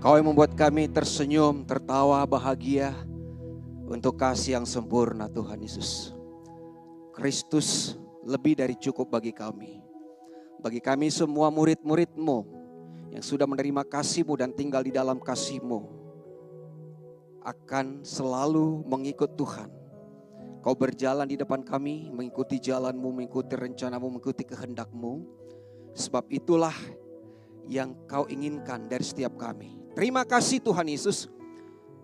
Engkau yang membuat kami tersenyum, tertawa, bahagia untuk kasih yang sempurna Tuhan Yesus. Kristus lebih dari cukup bagi kami. Bagi kami semua murid-murid-Mu yang sudah menerima kasih-Mu dan tinggal di dalam kasih-Mu akan selalu mengikut Tuhan. Kau berjalan di depan kami, mengikuti jalan-Mu, mengikuti rencana-Mu, mengikuti kehendak-Mu. Sebab itulah yang Kau inginkan dari setiap kami. Terima kasih Tuhan Yesus.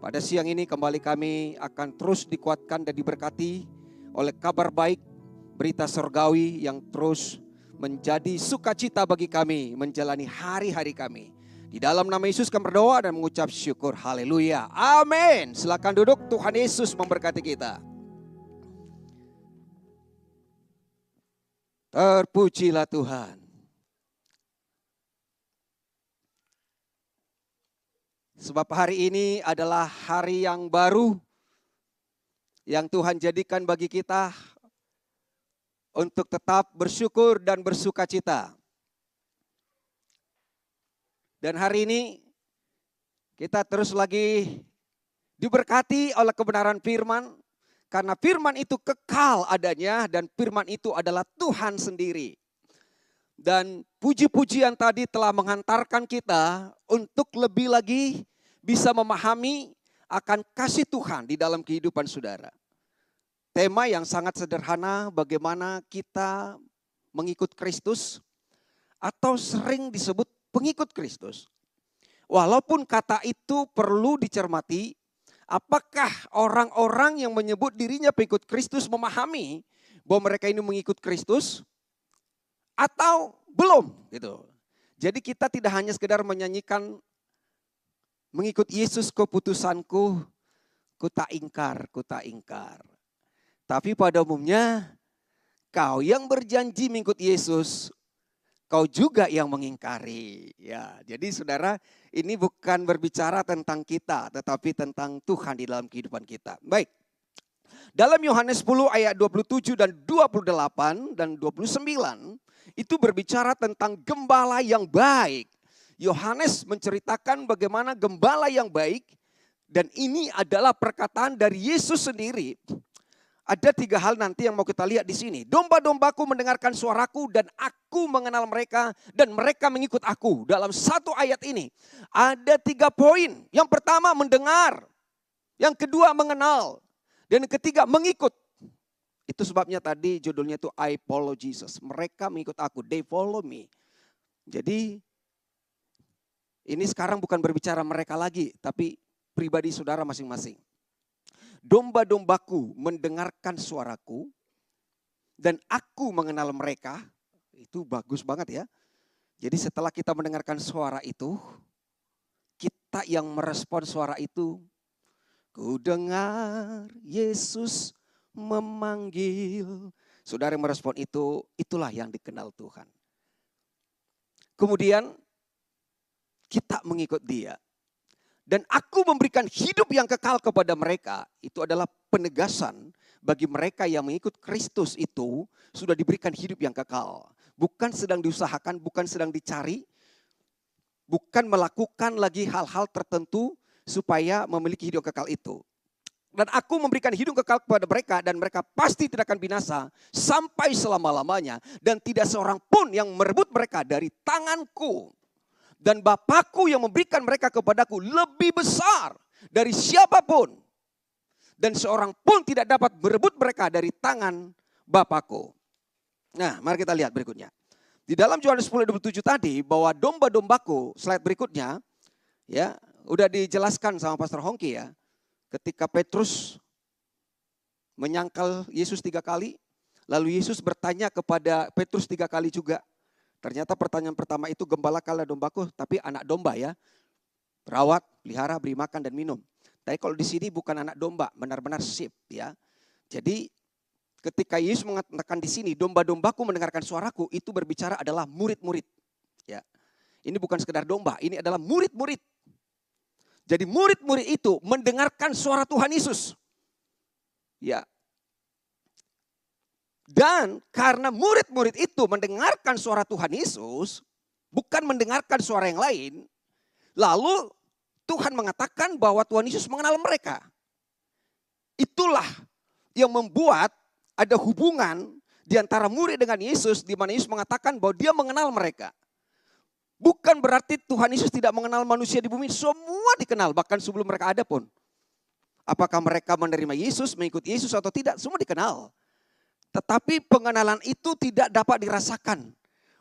Pada siang ini kembali kami akan terus dikuatkan dan diberkati oleh kabar baik, berita surgawi yang terus menjadi sukacita bagi kami menjalani hari-hari kami. Di dalam nama Yesus kami berdoa dan mengucap syukur. Haleluya. Amin. Silakan duduk. Tuhan Yesus memberkati kita. Terpujilah Tuhan. Sebab hari ini adalah hari yang baru yang Tuhan jadikan bagi kita untuk tetap bersyukur dan bersukacita. Dan hari ini kita terus lagi diberkati oleh kebenaran firman. Karena firman itu kekal adanya dan firman itu adalah Tuhan sendiri. Dan puji-pujian tadi telah menghantarkan kita untuk lebih lagi bisa memahami akan kasih Tuhan di dalam kehidupan saudara. Tema yang sangat sederhana, bagaimana kita mengikut Kristus atau sering disebut pengikut Kristus. Walaupun kata itu perlu dicermati, apakah orang-orang yang menyebut dirinya pengikut Kristus memahami bahwa mereka ini mengikut Kristus atau belum gitu. Jadi kita tidak hanya sekedar menyanyikan mengikut Yesus keputusanku, ku tak ingkar, ku tak ingkar. Tapi pada umumnya kau yang berjanji mengikut Yesus, kau juga yang mengingkari. Ya, jadi saudara, ini bukan berbicara tentang kita, tetapi tentang Tuhan di dalam kehidupan kita. Baik. Dalam Yohanes 10 ayat 27 dan 28 dan 29 itu berbicara tentang gembala yang baik. Yohanes menceritakan bagaimana gembala yang baik dan ini adalah perkataan dari Yesus sendiri. Ada 3 hal nanti yang mau kita lihat di sini. Domba-dombaku mendengarkan suaraku dan aku mengenal mereka dan mereka mengikut aku. Dalam satu ayat ini ada 3 poin. Yang pertama mendengar, yang kedua mengenal, dan yang ketiga mengikut. Itu sebabnya tadi judulnya itu I follow Jesus. Mereka mengikut aku, they follow me. Jadi ini sekarang bukan berbicara mereka lagi, tapi pribadi saudara masing-masing. Domba-dombaku mendengarkan suaraku dan aku mengenal mereka. Itu bagus banget ya. Jadi setelah kita mendengarkan suara itu, kita yang merespon suara itu. Ku dengar Yesus memanggil. Saudara yang merespon itu, itulah yang dikenal Tuhan. Kemudian kita mengikut dia. Dan aku memberikan hidup yang kekal kepada mereka. Itu adalah penegasan bagi mereka yang mengikut Kristus itu sudah diberikan hidup yang kekal. Bukan sedang diusahakan, bukan sedang dicari. Bukan melakukan lagi hal-hal tertentu supaya memiliki hidup kekal itu. Dan aku memberikan hidup kekal kepada mereka dan mereka pasti tidak akan binasa sampai selama-lamanya. Dan tidak seorang pun yang merebut mereka dari tanganku. Dan Bapakku yang memberikan mereka kepadaku lebih besar dari siapapun. Dan seorang pun tidak dapat merebut mereka dari tangan Bapakku. Nah, mari kita lihat berikutnya. Di dalam Yohanes 10:27 tadi bahwa domba-dombaku, slide berikutnya, ya, udah dijelaskan sama Pastor Hongki ya. Ketika Petrus menyangkal Yesus 3 kali, lalu Yesus bertanya kepada Petrus 3 kali juga. Ternyata pertanyaan pertama itu gembalakanlah dombaku, tapi anak domba ya. Rawat, pelihara, beri makan dan minum. Tapi kalau di sini bukan anak domba, benar-benar sheep ya. Jadi ketika Yesus mengatakan di sini domba-dombaku mendengarkan suaraku, itu berbicara adalah murid-murid. Ya. Ini bukan sekedar domba, ini adalah murid-murid. Jadi murid-murid itu mendengarkan suara Tuhan Yesus. Ya. Dan karena murid-murid itu mendengarkan suara Tuhan Yesus, bukan mendengarkan suara yang lain, lalu Tuhan mengatakan bahwa Tuhan Yesus mengenal mereka. Itulah yang membuat ada hubungan di antara murid dengan Yesus, di mana Yesus mengatakan bahwa dia mengenal mereka. Bukan berarti Tuhan Yesus tidak mengenal manusia di bumi, semua dikenal, bahkan sebelum mereka ada pun. Apakah mereka menerima Yesus, mengikuti Yesus atau tidak, semua dikenal. Tetapi pengenalan itu tidak dapat dirasakan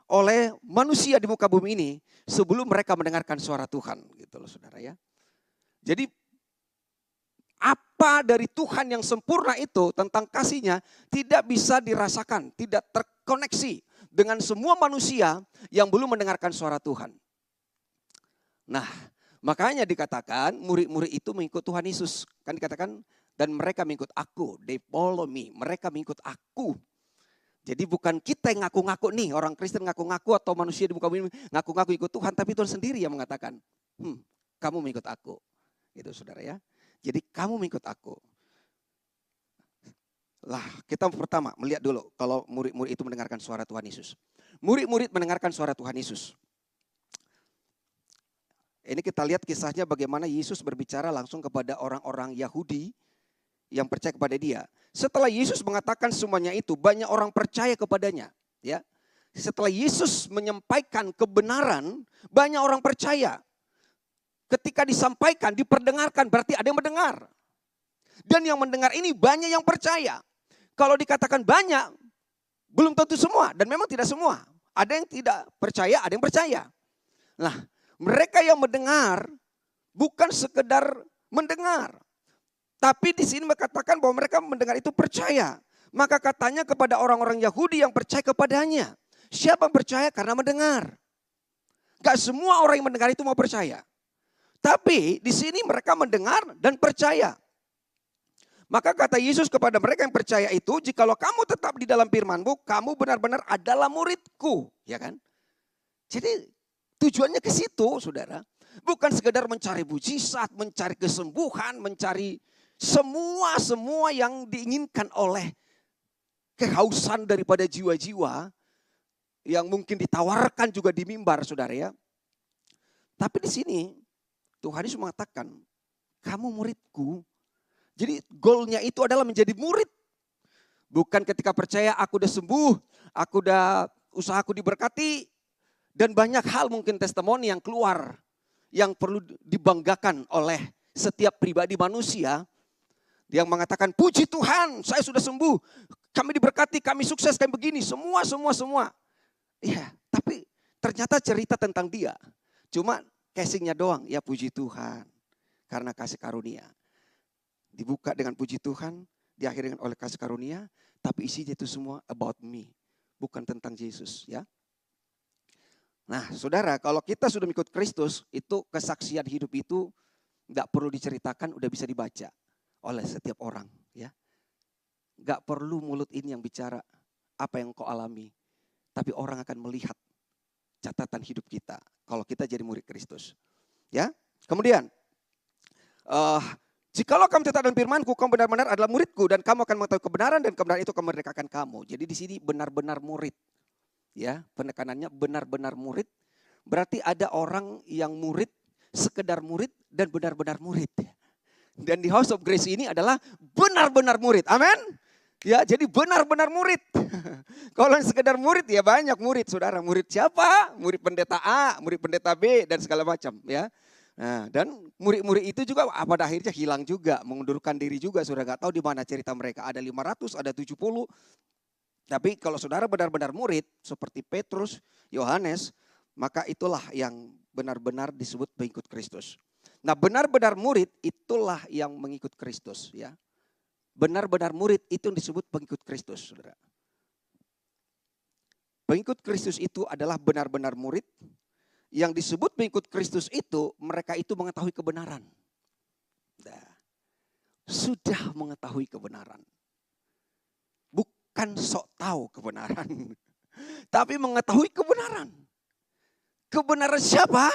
oleh manusia di muka bumi ini sebelum mereka mendengarkan suara Tuhan, gitu loh saudara ya. Jadi apa dari Tuhan yang sempurna itu tentang kasihnya tidak bisa dirasakan, tidak terkoneksi dengan semua manusia yang belum mendengarkan suara Tuhan. Nah, makanya dikatakan murid-murid itu mengikut Tuhan Yesus. Kan dikatakan dan mereka mengikut aku, they follow me, mereka mengikut aku. Jadi bukan kita yang ngaku-ngaku nih, orang Kristen ngaku-ngaku atau manusia di muka bumi ngaku-ngaku ikut Tuhan, tapi Tuhan sendiri yang mengatakan, kamu mengikut aku. Gitu saudara ya. Jadi kamu mengikut aku. Lah kita pertama melihat dulu kalau murid-murid itu mendengarkan suara Tuhan Yesus. Murid-murid mendengarkan suara Tuhan Yesus. Ini kita lihat kisahnya bagaimana Yesus berbicara langsung kepada orang-orang Yahudi yang percaya kepada dia. Setelah Yesus mengatakan semuanya itu, banyak orang percaya kepadanya. Ya, setelah Yesus menyampaikan kebenaran, banyak orang percaya. Ketika disampaikan, diperdengarkan, berarti ada yang mendengar. Dan yang mendengar ini banyak yang percaya. Kalau dikatakan banyak, belum tentu semua. Dan memang tidak semua. Ada yang tidak percaya, ada yang percaya. Nah, mereka yang mendengar bukan sekedar mendengar. Tapi di sini mengatakan bahwa mereka mendengar itu percaya. Maka katanya kepada orang-orang Yahudi yang percaya kepadanya. Siapa yang percaya? Karena mendengar. Gak semua orang yang mendengar itu mau percaya. Tapi di sini mereka mendengar dan percaya. Maka kata Yesus kepada mereka yang percaya itu, jikalau kamu tetap di dalam firman-Mu, kamu benar-benar adalah murid-Ku. Ya kan? Jadi tujuannya ke situ saudara. Bukan sekedar mencari mujizat, mencari kesembuhan, mencari semua yang diinginkan oleh kehausan daripada jiwa-jiwa yang mungkin ditawarkan juga di mimbar saudara ya. Tapi di sini Tuhan Yesus mengatakan, kamu murid-Ku. Jadi goalnya itu adalah menjadi murid. Bukan ketika percaya aku udah sembuh, aku udah usahaku diberkati. Dan banyak hal mungkin testimoni yang keluar. Yang perlu dibanggakan oleh setiap pribadi manusia. Yang mengatakan puji Tuhan saya sudah sembuh. Kami diberkati, kami sukses, kami begini. Semua. Ya, tapi ternyata cerita tentang dia. Cuma casingnya doang, ya puji Tuhan. Karena kasih karunia. Dibuka dengan puji Tuhan, diakhiri oleh kasih karunia. Tapi isinya itu semua about me. Bukan tentang Yesus ya. Nah saudara, kalau kita sudah mengikut Kristus, itu kesaksian hidup itu gak perlu diceritakan, udah bisa dibaca oleh setiap orang ya. Gak perlu mulut ini yang bicara apa yang kau alami. Tapi orang akan melihat catatan hidup kita kalau kita jadi murid Kristus. Ya. Kemudian jikalau kamu tetap dalam firman-Ku, kamu benar-benar adalah murid-Ku dan kamu akan mengetahui kebenaran dan kebenaran itu akan memerdekakan kamu. Jadi di sini benar-benar murid. Ya, penekanannya benar-benar murid. Berarti ada orang yang murid, sekedar murid dan benar-benar murid. Dan di House of Grace ini adalah benar-benar murid. Amin. Ya, jadi benar-benar murid. Kalau yang sekedar murid ya banyak murid, saudara. Murid siapa? Murid pendeta A, murid pendeta B dan segala macam, ya. Nah, dan murid-murid itu juga pada akhirnya hilang juga, mengundurkan diri juga. Saudara gak tahu di mana cerita mereka. Ada 500, ada 70. Tapi kalau saudara benar-benar murid seperti Petrus, Yohanes, maka itulah yang benar-benar disebut pengikut Kristus. Nah, benar-benar murid itulah yang mengikut Kristus, ya. Benar-benar murid itu yang disebut pengikut Kristus, saudara. Pengikut Kristus itu adalah benar-benar murid. Yang disebut pengikut Kristus itu, mereka itu mengetahui kebenaran. Nah, sudah mengetahui kebenaran. Bukan sok tahu kebenaran. Tapi mengetahui kebenaran. Kebenaran siapa?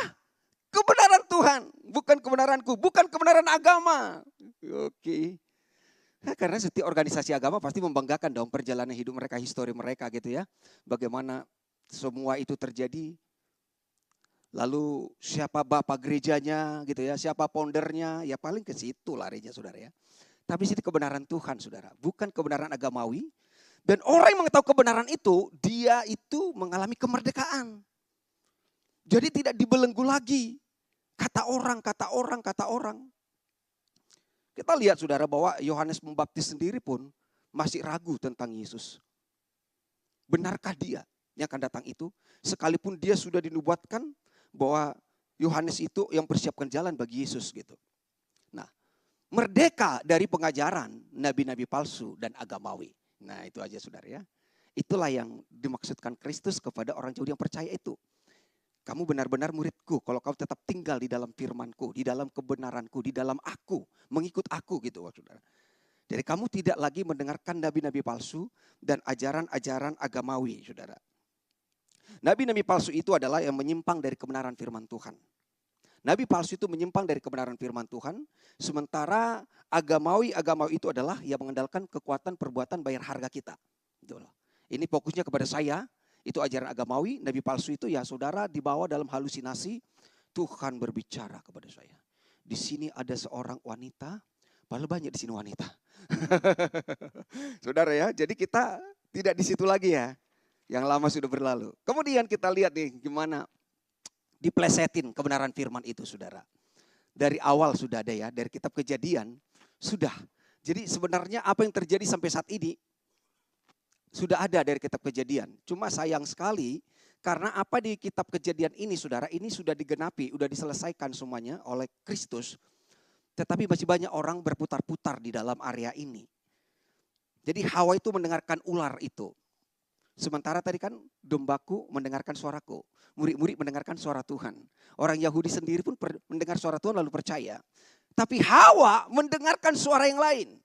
Kebenaran Tuhan. Bukan kebenaranku, bukan kebenaran agama. Oke. Nah, karena setiap organisasi agama pasti membanggakan dong perjalanan hidup mereka, histori mereka gitu ya. Bagaimana semua itu terjadi. Lalu siapa bapak gerejanya gitu ya, siapa foundernya, ya paling ke situ larinya saudara ya. Tapi itu kebenaran Tuhan saudara, bukan kebenaran agamawi. Dan orang yang mengetahui kebenaran itu, dia itu mengalami kemerdekaan. Jadi tidak dibelenggu lagi. Kata orang, kata orang, kata orang. Kita lihat saudara bahwa Yohanes Pembaptis sendiri pun masih ragu tentang Yesus. Benarkah dia yang akan datang itu? Sekalipun dia sudah dinubuatkan bahwa Yohanes itu yang persiapkan jalan bagi Yesus gitu. Nah, merdeka dari pengajaran nabi-nabi palsu dan agamawi. Nah itu aja saudara ya. Itulah yang dimaksudkan Kristus kepada orang Yahudi yang percaya itu. Kamu benar-benar muridku kalau kau tetap tinggal di dalam firmanku, di dalam kebenaranku, di dalam aku, mengikut aku gitu saudara. Jadi kamu tidak lagi mendengarkan nabi-nabi palsu dan ajaran-ajaran agamawi saudara. Nabi-nabi palsu itu adalah yang menyimpang dari kebenaran firman Tuhan. Nabi palsu itu menyimpang dari kebenaran firman Tuhan. Sementara agamawi itu adalah yang mengandalkan kekuatan perbuatan bayar harga kita. Ini fokusnya kepada saya. Itu ajaran agamawi. Nabi palsu itu ya saudara dibawa dalam halusinasi. Tuhan berbicara kepada saya. Di sini ada seorang wanita. Padahal banyak di sini wanita. Saudara ya, jadi kita tidak di situ lagi ya. Yang lama sudah berlalu. Kemudian kita lihat nih gimana diplesetin kebenaran firman itu saudara. Dari awal sudah ada ya, dari kitab Kejadian sudah. Jadi sebenarnya apa yang terjadi sampai saat ini sudah ada dari kitab Kejadian. Cuma sayang sekali karena apa di kitab Kejadian ini saudara, ini sudah digenapi, sudah diselesaikan semuanya oleh Kristus. Tetapi masih banyak orang berputar-putar di dalam area ini. Jadi Hawa itu mendengarkan ular itu. Sementara tadi kan dombaku mendengarkan suaraku. Murid-murid mendengarkan suara Tuhan. Orang Yahudi sendiri pun mendengar suara Tuhan lalu percaya. Tapi Hawa mendengarkan suara yang lain.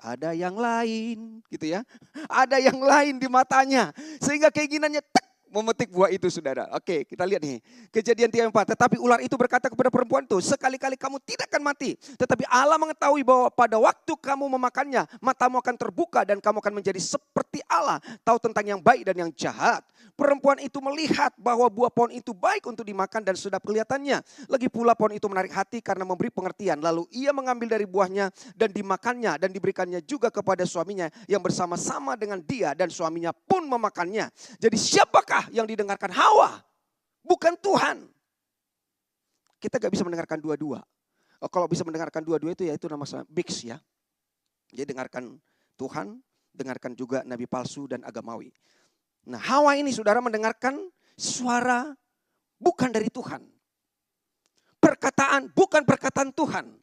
Ada yang lain gitu ya. Ada yang lain di matanya. Sehingga keinginannya memetik buah itu saudara. Oke kita lihat nih. Kejadian 3:4. Tetapi ular itu berkata kepada perempuan itu. Sekali-kali kamu tidak akan mati. Tetapi Allah mengetahui bahwa pada waktu kamu memakannya. Matamu akan terbuka dan kamu akan menjadi seperti Allah. Tahu tentang yang baik dan yang jahat. Perempuan itu melihat bahwa buah pohon itu baik untuk dimakan dan sedap kelihatannya. Lagi pula pohon itu menarik hati karena memberi pengertian. Lalu ia mengambil dari buahnya dan dimakannya. Dan diberikannya juga kepada suaminya yang bersama-sama dengan dia. Dan suaminya pun memakannya. Jadi siapakah yang didengarkan Hawa? Bukan Tuhan. Kita gak bisa mendengarkan dua-dua. Kalau bisa mendengarkan dua-dua itu ya itu namanya mix ya. Jadi dengarkan Tuhan, dengarkan juga nabi palsu dan agamawi. Nah Hawa ini saudara mendengarkan suara bukan dari Tuhan. Perkataan bukan perkataan Tuhan.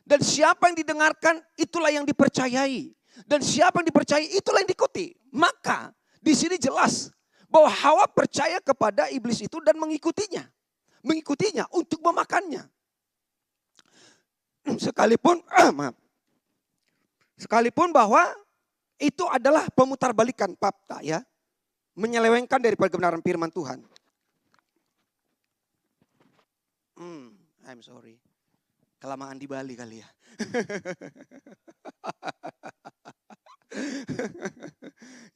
Dan siapa yang didengarkan itulah yang dipercayai. Dan siapa yang dipercayai itulah yang diikuti. Maka di sini jelas bahwa Hawa percaya kepada iblis itu dan mengikutinya. Mengikutinya untuk memakannya. Sekalipun bahwa itu adalah pemutarbalikan fakta ya. Menyelewengkan daripada kebenaran firman Tuhan. I'm sorry. Kelamaan di Bali kali ya.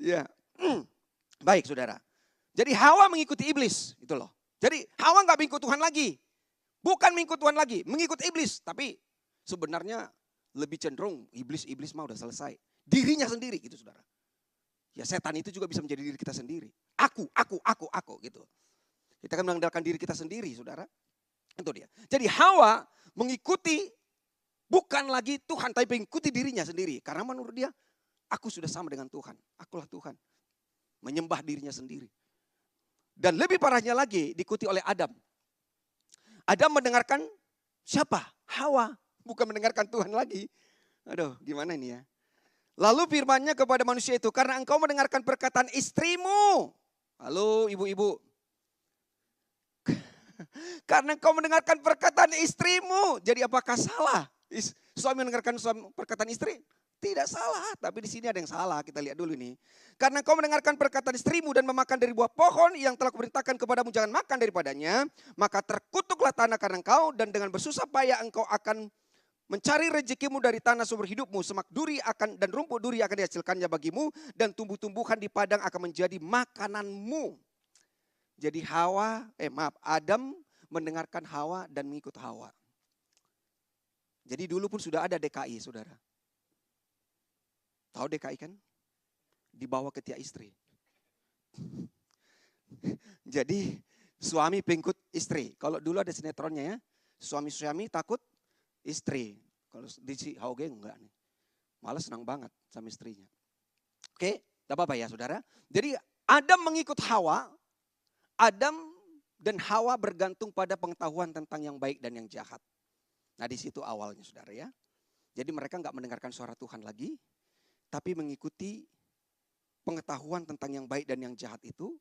Ya. Baik saudara. Jadi Hawa mengikuti iblis. Itu loh. Jadi Hawa gak mengikut Tuhan lagi. Bukan mengikut Tuhan lagi. Mengikut iblis. Tapi sebenarnya lebih cenderung iblis mah udah selesai. Dirinya sendiri gitu saudara. Ya setan itu juga bisa menjadi diri kita sendiri. Aku gitu. Kita akan mengandalkan diri kita sendiri saudara. Itu dia. Jadi Hawa mengikuti bukan lagi Tuhan. Tapi mengikuti dirinya sendiri. Karena menurut dia aku sudah sama dengan Tuhan. Akulah Tuhan. Menyembah dirinya sendiri. Dan lebih parahnya lagi diikuti oleh Adam. Adam mendengarkan siapa? Hawa. Bukan mendengarkan Tuhan lagi. Aduh gimana ini ya. Lalu firman-Nya kepada manusia itu, karena engkau mendengarkan perkataan istrimu. Halo ibu-ibu. Karena engkau mendengarkan perkataan istrimu. Jadi apakah salah? Suami mendengarkan perkataan istri? Tidak salah. Tapi di sini ada yang salah. Kita lihat dulu nih. Karena engkau mendengarkan perkataan istrimu dan memakan dari buah pohon yang telah kuperintahkan kepadamu jangan makan daripadanya. Maka terkutuklah tanah karena engkau dan dengan bersusah payah engkau akan mencari rezekimu dari tanah sumber hidupmu. Semak duri akan dan rumput duri akan dihasilkannya bagimu. Dan tumbuh-tumbuhan di padang akan menjadi makananmu. Jadi Adam mendengarkan Hawa dan mengikut Hawa. Jadi dulu pun sudah ada DKI, saudara. Tahu DKI kan? Dibawa ke tiap istri. Jadi suami pengikut istri. Kalau dulu ada sinetronnya ya, suami-suami takut istri. Kalau di si Hauge enggak nih. Malah senang banget sama istrinya. Oke, tidak apa-apa ya saudara. Jadi Adam mengikut Hawa. Adam dan Hawa bergantung pada pengetahuan tentang yang baik dan yang jahat. Nah di situ awalnya saudara ya. Jadi mereka enggak mendengarkan suara Tuhan lagi. Tapi mengikuti pengetahuan tentang yang baik dan yang jahat itu.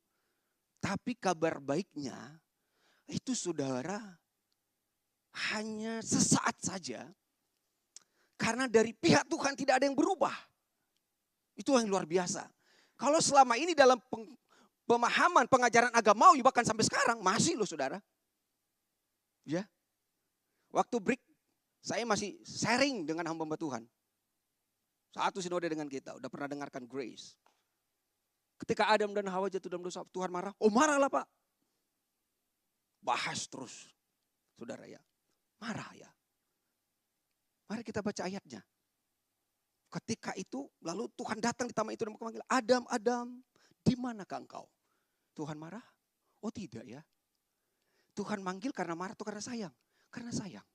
Tapi kabar baiknya itu saudara hanya sesaat saja. Karena dari pihak Tuhan tidak ada yang berubah. Itu yang luar biasa. Kalau selama ini dalam pemahaman pengajaran agamawi bahkan sampai sekarang masih loh saudara. Ya. Waktu break saya masih sharing dengan hamba Tuhan. Satu sinode dengan kita, udah pernah dengarkan grace. Ketika Adam dan Hawa jatuh dalam dosa, Tuhan marah. Oh marahlah Pak. Bahas terus. Saudara ya. Marah ya. Mari kita baca ayatnya. Ketika itu lalu Tuhan datang di taman itu dan memanggil, Adam, Adam, di manakah engkau? Tuhan marah? Oh tidak ya. Tuhan manggil karena marah atau karena sayang? Karena sayang.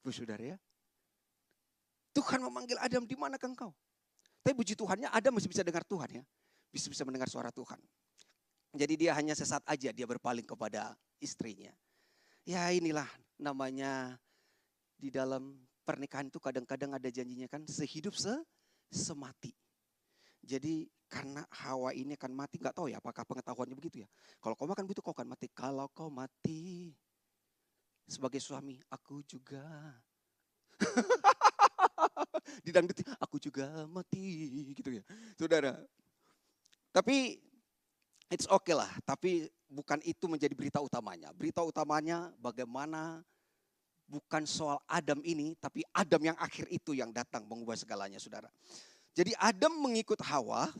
Saudara ya. Tuhan memanggil Adam, di manakah engkau? Tapi puji Tuhannya Adam masih bisa dengar Tuhan ya. Bisa mendengar suara Tuhan. Jadi dia hanya sesaat aja dia berpaling kepada istrinya. Ya inilah namanya di dalam pernikahan itu kadang-kadang ada janjinya kan sehidup semati. Jadi karena Hawa ini akan mati, nggak tahu ya apakah pengetahuannya begitu ya. Kalau kau makan begitu kau akan mati. Kalau kau mati sebagai suami, aku juga. Didangduti, aku juga mati gitu ya. Saudara. Tapi it's okay lah. Tapi bukan itu menjadi berita utamanya. Berita utamanya bagaimana bukan soal Adam ini, tapi Adam yang akhir itu yang datang mengubah segalanya, saudara. Jadi Adam mengikut Hawa.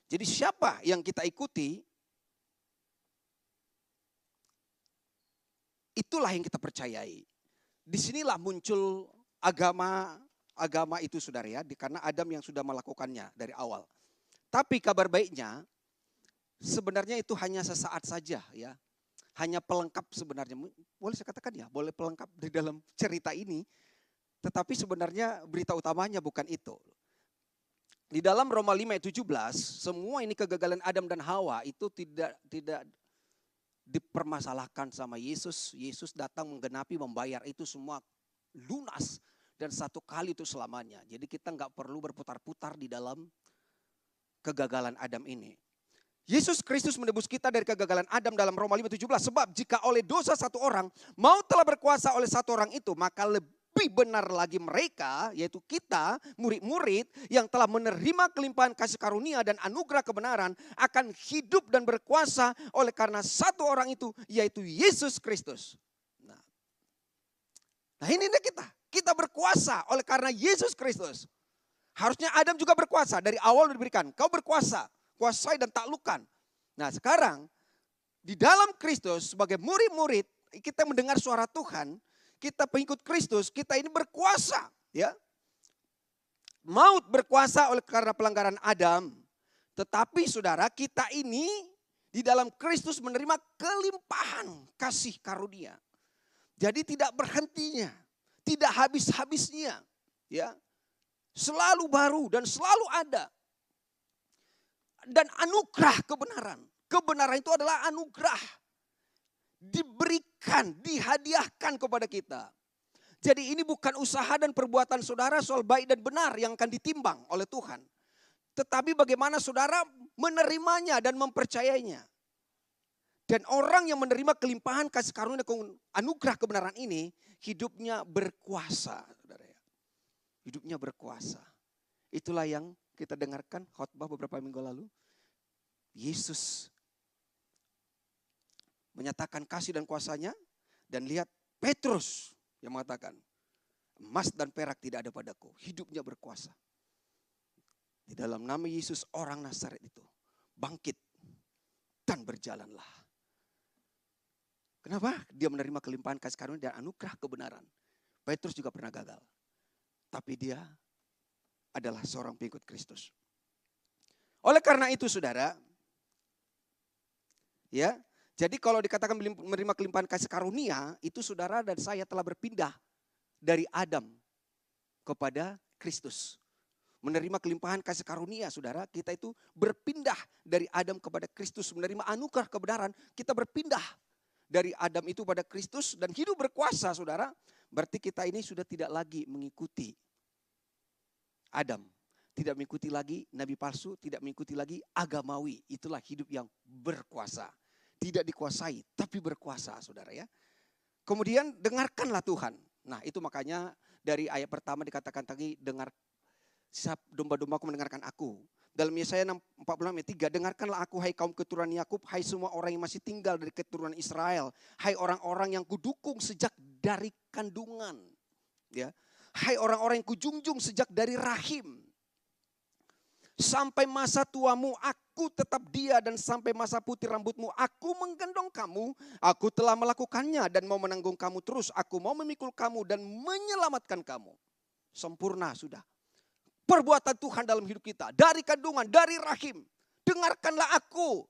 Jadi siapa yang kita ikuti, itulah yang kita percayai. Disinilah muncul agama itu, saudara ya. Karena Adam yang sudah melakukannya dari awal. Tapi kabar baiknya, sebenarnya itu hanya sesaat saja ya. Hanya pelengkap sebenarnya, boleh saya katakan ya, boleh pelengkap di dalam cerita ini. Tetapi sebenarnya berita utamanya bukan itu. Di dalam Roma 5 ayat 17, semua ini kegagalan Adam dan Hawa itu tidak dipermasalahkan sama Yesus. Yesus datang menggenapi, membayar itu semua lunas. Dan satu kali itu selamanya. Jadi kita nggak perlu berputar-putar di dalam kegagalan Adam ini. Yesus Kristus menebus kita dari kegagalan Adam dalam Roma 5:17. Sebab jika oleh dosa satu orang maut telah berkuasa oleh satu orang itu, maka lebih benar lagi mereka, yaitu kita, murid-murid yang telah menerima kelimpahan kasih karunia dan anugerah kebenaran, akan hidup dan berkuasa oleh karena satu orang itu, yaitu Yesus Kristus. Nah ini kita berkuasa oleh karena Yesus Kristus. Harusnya Adam juga berkuasa, dari awal diberikan, kau berkuasa. Kuasai dan taklukkan. Nah sekarang di dalam Kristus sebagai murid-murid kita mendengar suara Tuhan, kita pengikut Kristus, kita ini berkuasa, ya. Maut berkuasa oleh karena pelanggaran Adam, tetapi saudara kita ini di dalam Kristus menerima kelimpahan kasih karunia. Jadi tidak berhentinya, tidak habis-habisnya, ya. Selalu baru dan selalu ada. Dan anugerah kebenaran. Kebenaran itu adalah anugerah. Diberikan, dihadiahkan kepada kita. Jadi ini bukan usaha dan perbuatan saudara soal baik dan benar yang akan ditimbang oleh Tuhan. Tetapi bagaimana saudara menerimanya dan mempercayainya. Dan orang yang menerima kelimpahan kasih karunia anugerah kebenaran ini, hidupnya berkuasa. Saudara. Hidupnya berkuasa. Itulah yang kita dengarkan khotbah beberapa minggu lalu. Yesus menyatakan kasih dan kuasanya. Dan lihat Petrus yang mengatakan, emas dan perak tidak ada padaku, hidupnya berkuasa. Di dalam nama Yesus orang Nazaret itu bangkit. dan berjalanlah. Kenapa? Dia menerima kelimpahan kasih karunia dan anugerah kebenaran. Petrus juga pernah gagal. Tapi dia adalah seorang pengikut Kristus. Oleh karena itu saudara, ya, jadi kalau dikatakan menerima kelimpahan kasih karunia, itu saudara dan saya telah berpindah dari Adam kepada Kristus. Menerima kelimpahan kasih karunia saudara, kita itu berpindah dari Adam kepada Kristus. Menerima anugerah kebenaran, kita berpindah dari Adam itu pada Kristus dan hidup berkuasa saudara. Berarti kita ini sudah tidak lagi mengikuti Adam. Tidak mengikuti lagi nabi palsu, tidak mengikuti lagi agamawi. Itulah hidup yang berkuasa. Tidak dikuasai, tapi berkuasa saudara ya. Kemudian dengarkanlah Tuhan. Nah itu makanya dari ayat pertama dikatakan tadi, dengar domba-dombaku mendengarkan aku. Dalam Yesaya 46 ayat 3, dengarkanlah aku hai kaum keturunan Yakub, hai semua orang yang masih tinggal dari keturunan Israel, hai orang-orang yang kudukung sejak dari kandungan, ya. Hai orang-orang yang kujunjung sejak dari rahim. Sampai masa tuamu aku tetap dia dan sampai masa putih rambutmu aku menggendong kamu. Aku telah melakukannya dan mau menanggung kamu terus. Aku mau memikul kamu dan menyelamatkan kamu. Sempurna sudah. Perbuatan Tuhan dalam hidup kita. Dari kandungan, dari rahim. Dengarkanlah aku.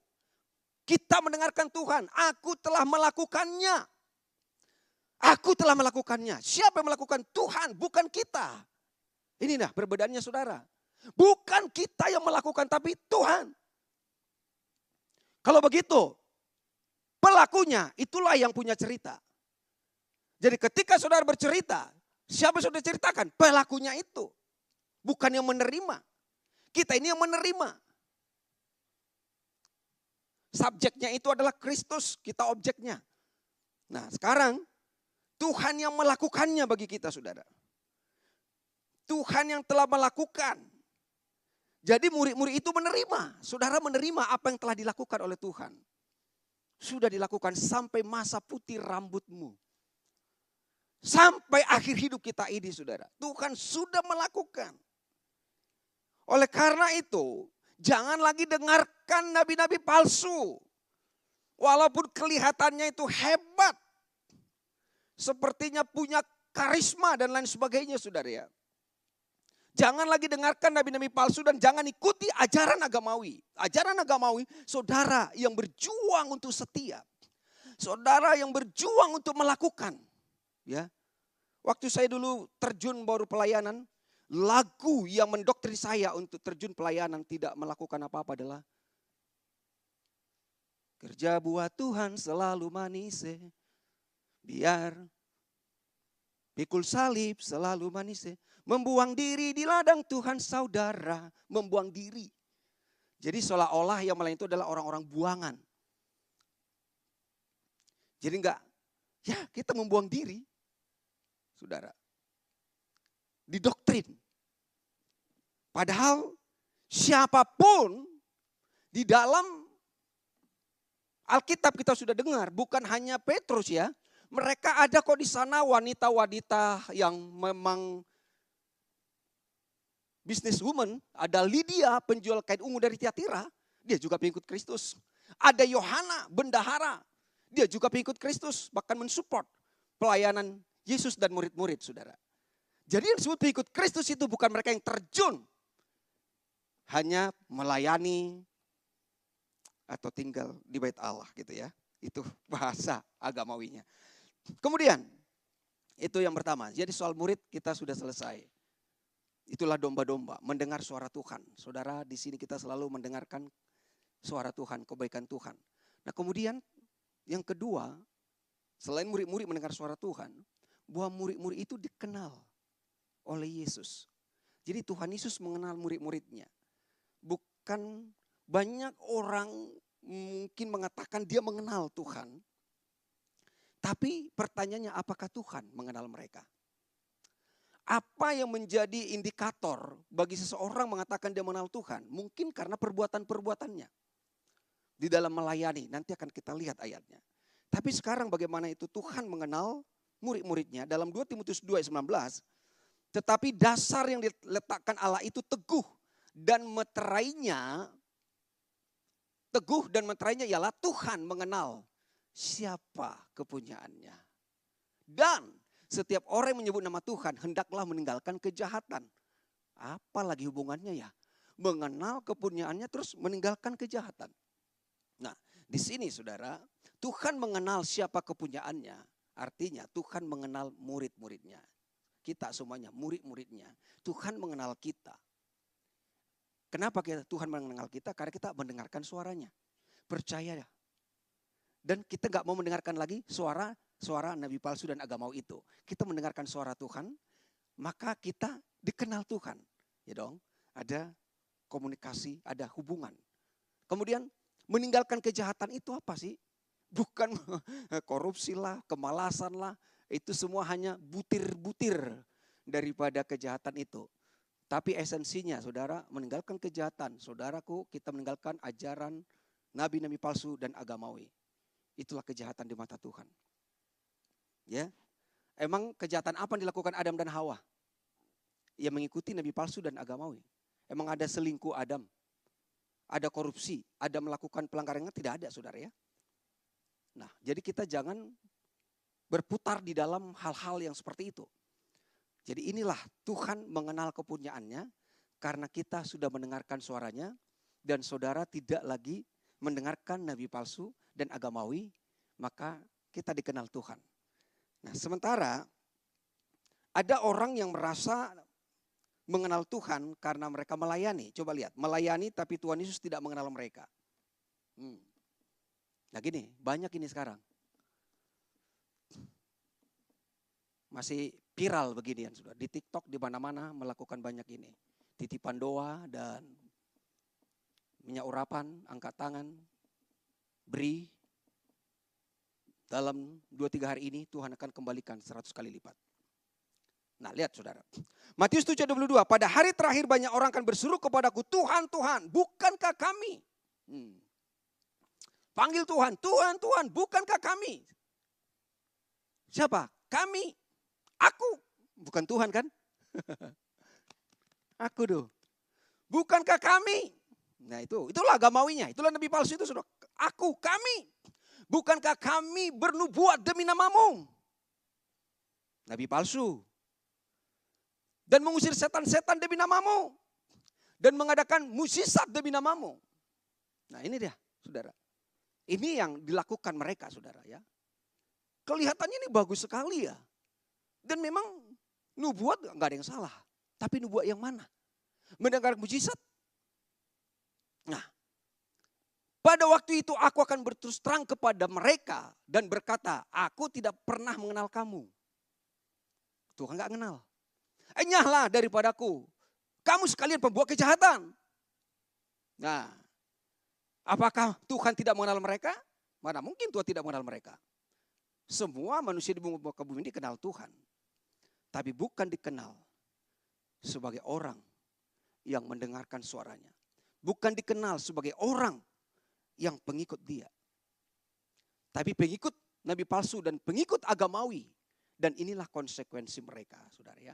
Kita mendengarkan Tuhan. Aku telah melakukannya. Aku telah melakukannya. Siapa yang melakukan? Tuhan, bukan kita. Ini nah perbedaannya saudara. Bukan kita yang melakukan, tapi Tuhan. Kalau begitu, pelakunya itulah yang punya cerita. Jadi ketika saudara bercerita, siapa yang sudah ceritakan? Pelakunya itu. Bukan yang menerima. Kita ini yang menerima. Subjeknya itu adalah Kristus, kita objeknya. Nah sekarang Tuhan yang melakukannya bagi kita saudara. Tuhan yang telah melakukan. Jadi murid-murid itu menerima. Saudara menerima apa yang telah dilakukan oleh Tuhan. Sudah dilakukan sampai masa putih rambutmu. Sampai akhir hidup kita ini saudara. Tuhan sudah melakukan. Oleh karena itu, jangan lagi dengarkan nabi-nabi palsu. Walaupun kelihatannya itu hebat. Sepertinya punya karisma dan lain sebagainya saudara ya. Jangan lagi dengarkan nabi-nabi palsu dan jangan ikuti ajaran agamawi. Ajaran agamawi, saudara yang berjuang untuk setia. Saudara yang berjuang untuk melakukan. Ya, waktu saya dulu terjun baru pelayanan, lagu yang mendoktrin saya untuk terjun pelayanan tidak melakukan apa-apa adalah kerja buat Tuhan selalu manis, biar pikul salib selalu manis, membuang diri di ladang Tuhan saudara, membuang diri. Jadi seolah-olah yang melayani itu adalah orang-orang buangan. Jadi enggak, ya kita membuang diri, saudara. Didoktrin. Padahal siapapun di dalam Alkitab kita sudah dengar, bukan hanya Petrus ya. Mereka ada kok di sana wanita-wanita yang memang businesswoman. Ada Lydia penjual kain ungu dari Tiatira, dia juga pengikut Kristus. Ada Yohana bendahara, dia juga pengikut Kristus, bahkan mensupport pelayanan Yesus dan murid-murid saudara. Jadi yang disebut pengikut Kristus itu bukan mereka yang terjun hanya melayani atau tinggal di bait Allah gitu ya. Itu bahasa agamawinya. Kemudian itu yang pertama. Jadi soal murid kita sudah selesai. Itulah domba-domba, mendengar suara Tuhan. Saudara, di sini kita selalu mendengarkan suara Tuhan, kebaikan Tuhan. Nah, kemudian yang kedua, selain murid-murid mendengar suara Tuhan, bahwa murid-murid itu dikenal oleh Yesus. Jadi Tuhan Yesus mengenal murid-muridnya. Bukan banyak orang mungkin mengatakan dia mengenal Tuhan. Tapi pertanyaannya apakah Tuhan mengenal mereka? Apa yang menjadi indikator bagi seseorang mengatakan dia mengenal Tuhan? Mungkin karena perbuatan-perbuatannya. Di dalam melayani, nanti akan kita lihat ayatnya. Tapi sekarang bagaimana itu Tuhan mengenal murid-muridnya dalam 2 Timotius 2:19. Tetapi dasar yang diletakkan Allah itu teguh dan meterainya teguh dan menterainya ialah Tuhan mengenal siapa kepunyaannya. Dan setiap orang yang menyebut nama Tuhan hendaklah meninggalkan kejahatan. Apa lagi hubungannya ya? Mengenal kepunyaannya terus meninggalkan kejahatan. Nah, di sini saudara, Tuhan mengenal siapa kepunyaannya. Artinya Tuhan mengenal murid-muridnya. Kita semuanya murid-muridnya. Tuhan mengenal kita. Kenapa Tuhan mengenal kita? Karena kita mendengarkan suaranya. Percaya ya. Dan kita gak mau mendengarkan lagi suara nabi palsu dan agama itu. Kita mendengarkan suara Tuhan, maka kita dikenal Tuhan. Ya dong, ada komunikasi, ada hubungan. Kemudian meninggalkan kejahatan itu apa sih? Bukan korupsi lah, kemalasan lah. Itu semua hanya butir-butir daripada kejahatan itu. Tapi esensinya saudara, meninggalkan kejahatan. Saudaraku, kita meninggalkan ajaran nabi-nabi palsu dan agamawi. Itulah kejahatan di mata Tuhan. Ya, emang kejahatan apa yang dilakukan Adam dan Hawa? Ia mengikuti nabi palsu dan agamawi. Emang ada selingkuh Adam? Ada korupsi? Ada melakukan pelanggaran? Tidak ada saudara ya. Nah, jadi kita jangan berputar di dalam hal-hal yang seperti itu. Jadi inilah Tuhan mengenal kepunyaannya karena kita sudah mendengarkan suaranya dan saudara tidak lagi mendengarkan nabi palsu dan agamawi, maka kita dikenal Tuhan. Nah, sementara ada orang yang merasa mengenal Tuhan karena mereka melayani. Coba lihat, melayani tapi Tuhan Yesus tidak mengenal mereka. Nah gini, banyak ini sekarang. Masih viral beginian sudah. Di TikTok di mana-mana melakukan banyak ini. Titipan doa dan minyak urapan, angkat tangan, beri. Dalam 2-3 hari ini Tuhan akan kembalikan 100 kali lipat. Nah lihat saudara. Matius 7:22. Pada hari terakhir banyak orang akan berseru kepadaku, Tuhan, Tuhan, bukankah kami? Panggil Tuhan, Tuhan, Tuhan, bukankah kami? Siapa? Kami. Aku. Bukan Tuhan kan? Aku tuh. Bukankah kami? Nah itulah agamawinya. Itulah nabi palsu itu saudara. Aku, kami. Bukankah kami bernubuat demi namamu? Nabi palsu. Dan mengusir setan-setan demi namamu. Dan mengadakan mukjizat demi namamu. Nah ini dia saudara. Ini yang dilakukan mereka saudara ya. Kelihatannya ini bagus sekali ya. Dan memang nubuat gak ada yang salah. Tapi nubuat yang mana? Mendengar mukjizat. Nah. Pada waktu itu aku akan berterus terang kepada mereka dan berkata, aku tidak pernah mengenal kamu. Tuhan gak kenal. Enyahlah daripadaku. Kamu sekalian pembuat kejahatan. Nah, apakah Tuhan tidak mengenal mereka? Mana mungkin Tuhan tidak mengenal mereka. Semua manusia di muka bumi ini kenal Tuhan. Tapi bukan dikenal sebagai orang yang mendengarkan suaranya. Bukan dikenal sebagai orang yang pengikut dia. Tapi pengikut nabi palsu dan pengikut agamawi. Dan inilah konsekuensi mereka saudara ya.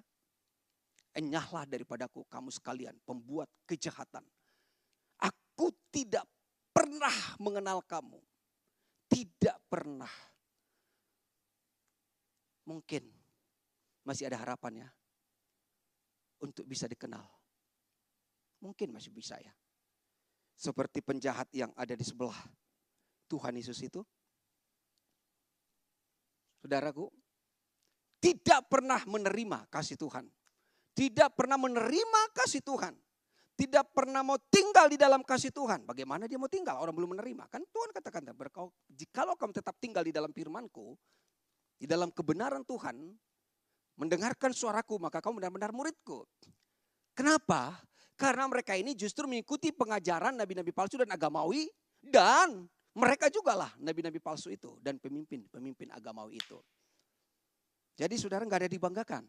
Enyahlah daripadaku kamu sekalian pembuat kejahatan. Aku tidak pernah mengenal kamu. Tidak pernah. Mungkin masih ada harapan ya. Untuk bisa dikenal. Mungkin masih bisa ya. Seperti penjahat yang ada di sebelah Tuhan Yesus itu. Saudaraku, tidak pernah menerima kasih Tuhan. Tidak pernah menerima kasih Tuhan. Tidak pernah mau tinggal di dalam kasih Tuhan. Bagaimana dia mau tinggal? Orang belum menerima. Kan Tuhan katakan, jikalau kamu tetap tinggal di dalam firman-Ku, di dalam kebenaran Tuhan, mendengarkan suaraku, maka kamu benar-benar murid-Ku. Kenapa? Karena mereka ini justru mengikuti pengajaran nabi-nabi palsu dan agamawi. Dan mereka juga lah nabi-nabi palsu itu. Dan pemimpin agamawi itu. Jadi saudara gak ada dibanggakan.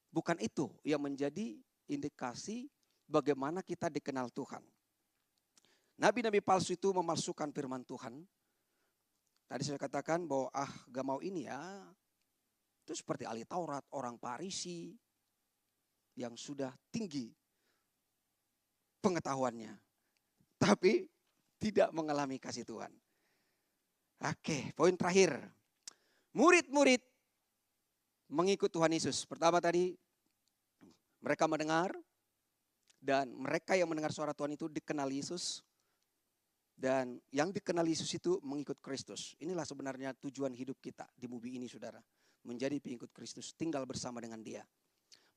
Bukan itu yang menjadi indikasi bagaimana kita dikenal Tuhan. Nabi-nabi palsu itu memalsukan firman Tuhan. Tadi saya katakan bahwa agamawi ini ya. Itu seperti ahli Taurat, orang Farisi yang sudah tinggi pengetahuannya. Tapi tidak mengalami kasih Tuhan. Oke, poin terakhir. Murid-murid mengikut Tuhan Yesus. Pertama tadi, mereka mendengar. Dan mereka yang mendengar suara Tuhan itu dikenal Yesus. Dan yang dikenal Yesus itu mengikut Kristus. Inilah sebenarnya tujuan hidup kita di bumi ini, saudara. Menjadi pengikut Kristus, tinggal bersama dengan Dia.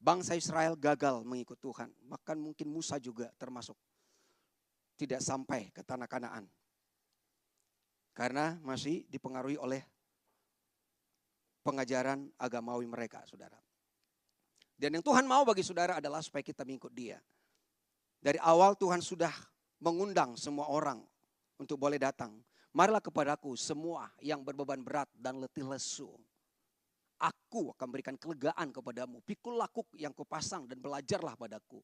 Bangsa Israel gagal mengikut Tuhan. Bahkan mungkin Musa juga termasuk. Tidak sampai ke tanah Kanaan. Karena masih dipengaruhi oleh pengajaran agamawi mereka, saudara. Dan yang Tuhan mau bagi saudara adalah supaya kita mengikut Dia. Dari awal Tuhan sudah mengundang semua orang untuk boleh datang. Marilah kepadaku semua yang berbeban berat dan letih lesu. Aku akan berikan kelegaan kepadamu. Pikul lakuk yang kupasang dan belajarlah padaku.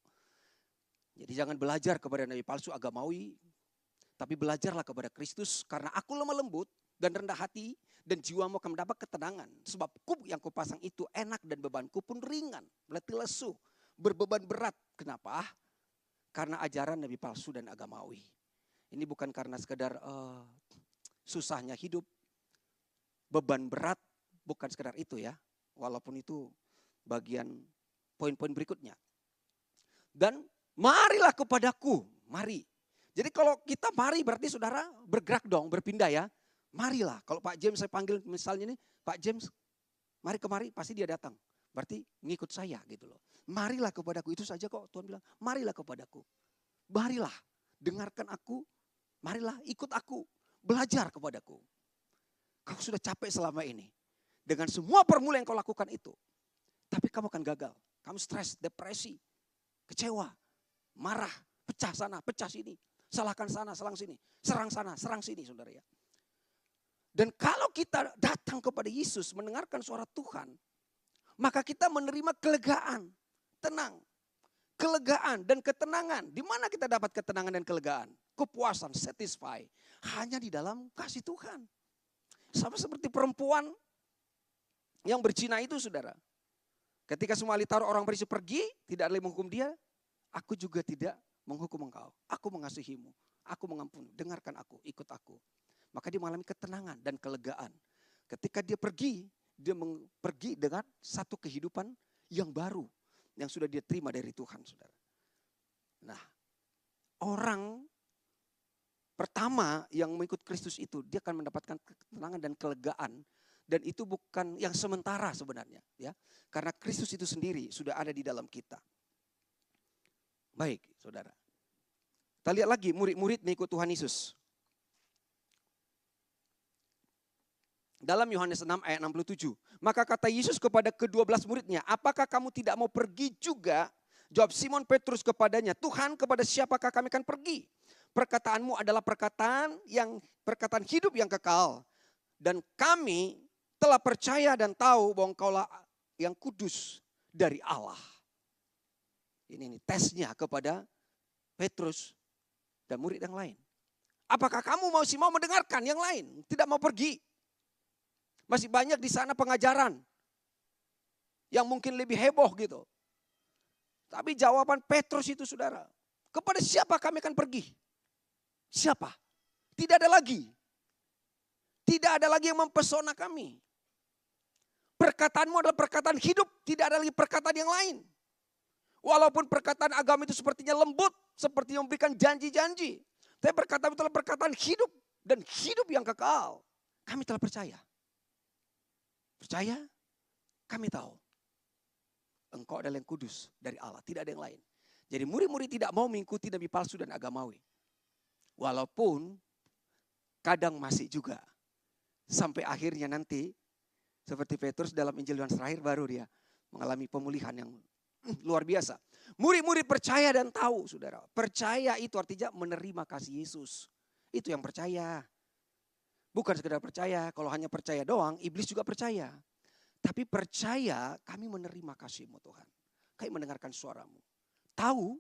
Jadi jangan belajar kepada nabi palsu agamawi. Tapi belajarlah kepada Kristus. Karena aku lemah lembut dan rendah hati. Dan jiwamu akan mendapat ketenangan. Sebab kuk yang kupasang itu enak dan bebanku pun ringan. Letih lesu. Berbeban berat. Kenapa? Karena ajaran nabi palsu dan agamawi. Ini bukan karena sekedar susahnya hidup. Beban berat bukan sekedar itu ya. Walaupun itu bagian poin-poin berikutnya. Dan marilah kepadaku. Mari. Jadi kalau kita mari berarti saudara bergerak dong, berpindah ya. Marilah. Kalau Pak James saya panggil misalnya nih, Pak James mari kemari, pasti dia datang. Berarti ngikut saya gitu loh. Marilah kepadaku, itu saja kok Tuhan bilang. Marilah kepadaku. Marilah, dengarkan aku. Marilah ikut aku. Belajar kepadaku. Kau sudah capek selama ini. Dengan semua permulaan yang kau lakukan itu. Tapi kamu akan gagal. Kamu stres, depresi, kecewa, marah, pecah sana, pecah sini. Salahkan sana, serang sana, serang sini saudara ya. Dan kalau kita datang kepada Yesus mendengarkan suara Tuhan. Maka kita menerima kelegaan, tenang. Kelegaan dan ketenangan. Di mana kita dapat ketenangan dan kelegaan? Kepuasan, satisfy. Hanya di dalam kasih Tuhan. Sama seperti perempuan yang berzina itu saudara. Ketika semua ahli Taurat orang Farisi pergi, tidak ada yang menghukum dia. Aku juga tidak menghukum engkau. Aku mengasihimu. Aku mengampuni. Dengarkan aku, ikut aku. Maka dia mengalami ketenangan dan kelegaan. Ketika dia pergi dengan satu kehidupan yang baru. Yang sudah dia terima dari Tuhan, saudara. Nah, orang pertama yang mengikut Kristus itu, dia akan mendapatkan ketenangan dan kelegaan. Dan itu bukan yang sementara sebenarnya. Ya, karena Kristus itu sendiri sudah ada di dalam kita. Baik, saudara. Kita lihat lagi murid-murid mengikut Tuhan Yesus. Dalam Yohanes 6 ayat 67. Maka kata Yesus kepada ke-12 muridnya, apakah kamu tidak mau pergi juga? Jawab Simon Petrus kepadanya, Tuhan, kepada siapakah kami akan pergi? Perkataanmu adalah perkataan hidup yang kekal. Dan kami telah percaya dan tahu bahwa engkaulah yang kudus dari Allah. Ini tesnya kepada Petrus dan murid yang lain. Apakah kamu masih mau mendengarkan yang lain? Tidak mau pergi? Masih banyak di sana pengajaran yang mungkin lebih heboh gitu. Tapi jawaban Petrus itu saudara, kepada siapa kami akan pergi? Siapa? Tidak ada lagi. Tidak ada lagi yang mempesona kami. Perkataanmu adalah perkataan hidup, tidak ada lagi perkataan yang lain. Walaupun perkataan agama itu sepertinya lembut, seperti memberikan janji-janji. Tapi perkataan itu adalah perkataan hidup dan hidup yang kekal. Kami telah percaya. Percaya, kami tahu. Engkau adalah yang kudus dari Allah, tidak ada yang lain. Jadi murid-murid tidak mau mengikuti nabi palsu dan agamawi. Walaupun kadang masih juga. Sampai akhirnya nanti, seperti Petrus dalam Injil Yohanes terakhir baru dia mengalami pemulihan yang luar biasa. Murid-murid percaya dan tahu saudara. Percaya itu artinya menerima kasih Yesus. Itu yang percaya. Bukan sekedar percaya, kalau hanya percaya doang, iblis juga percaya. Tapi percaya kami menerima kasih-Mu Tuhan. Kami mendengarkan suara-Mu. Tahu,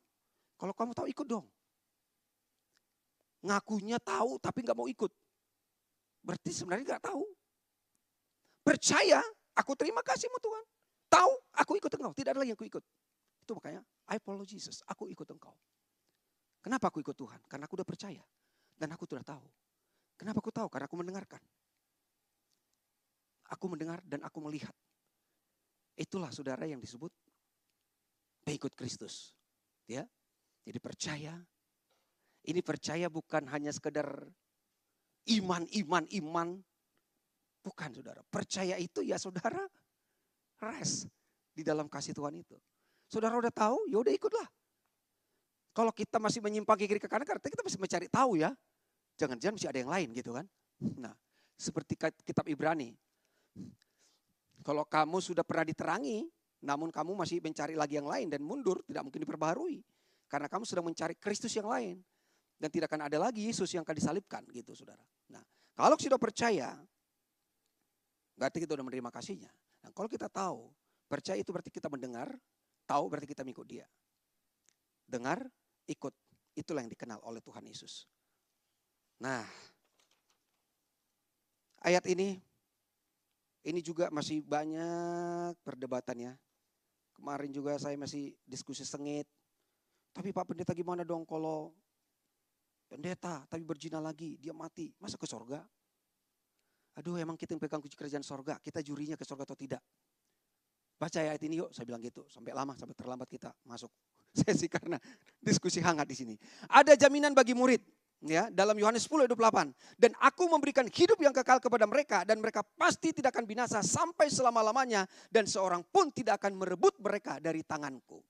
kalau kamu tahu ikut dong. Ngakunya tahu tapi gak mau ikut. Berarti sebenarnya gak tahu. Percaya, aku terima kasih-Mu Tuhan. Tahu, aku ikut Engkau. Tidak ada lagi yang aku ikut. Itu makanya, I follow Jesus, aku ikut Engkau. Kenapa aku ikut Tuhan? Karena aku udah percaya. Dan aku sudah tahu. Kenapa aku tahu? Karena aku mendengarkan. Aku mendengar dan aku melihat. Itulah saudara yang disebut pengikut Kristus. Ya. Jadi percaya. Ini percaya bukan hanya sekedar iman. Bukan saudara. Percaya itu ya saudara rest di dalam kasih Tuhan itu. Saudara udah tahu, ya udah ikutlah. Kalau kita masih menyimpang ke kiri ke kanan, karena kita masih mencari tahu ya. Jangan-jangan masih ada yang lain gitu kan. Nah, seperti kitab Ibrani. Kalau kamu sudah pernah diterangi, namun kamu masih mencari lagi yang lain dan mundur, tidak mungkin diperbaharui. Karena kamu sedang mencari Kristus yang lain. Dan tidak akan ada lagi Yesus yang akan disalibkan gitu saudara. Nah, kalau sudah percaya, berarti kita sudah menerima kasihnya. Nah, kalau kita tahu, percaya itu berarti kita mendengar, tahu berarti kita mengikut dia. Dengar, ikut. Itulah yang dikenal oleh Tuhan Yesus. Nah, ayat ini juga masih banyak perdebatannya. Kemarin juga saya masih diskusi sengit. Tapi Pak Pendeta gimana dong kalau pendeta tapi berzina lagi, dia mati, masa ke sorga? Aduh, emang kita yang pegang kunci kerajaan sorga, kita jurinya ke sorga atau tidak? Baca ayat ini yuk, saya bilang gitu. Sampai terlambat kita masuk sesi karena diskusi hangat di sini. Ada jaminan bagi murid. Ya, dalam Yohanes 10 ayat 28. Dan aku memberikan hidup yang kekal kepada mereka. Dan mereka pasti tidak akan binasa sampai selama-lamanya. Dan seorang pun tidak akan merebut mereka dari tanganku.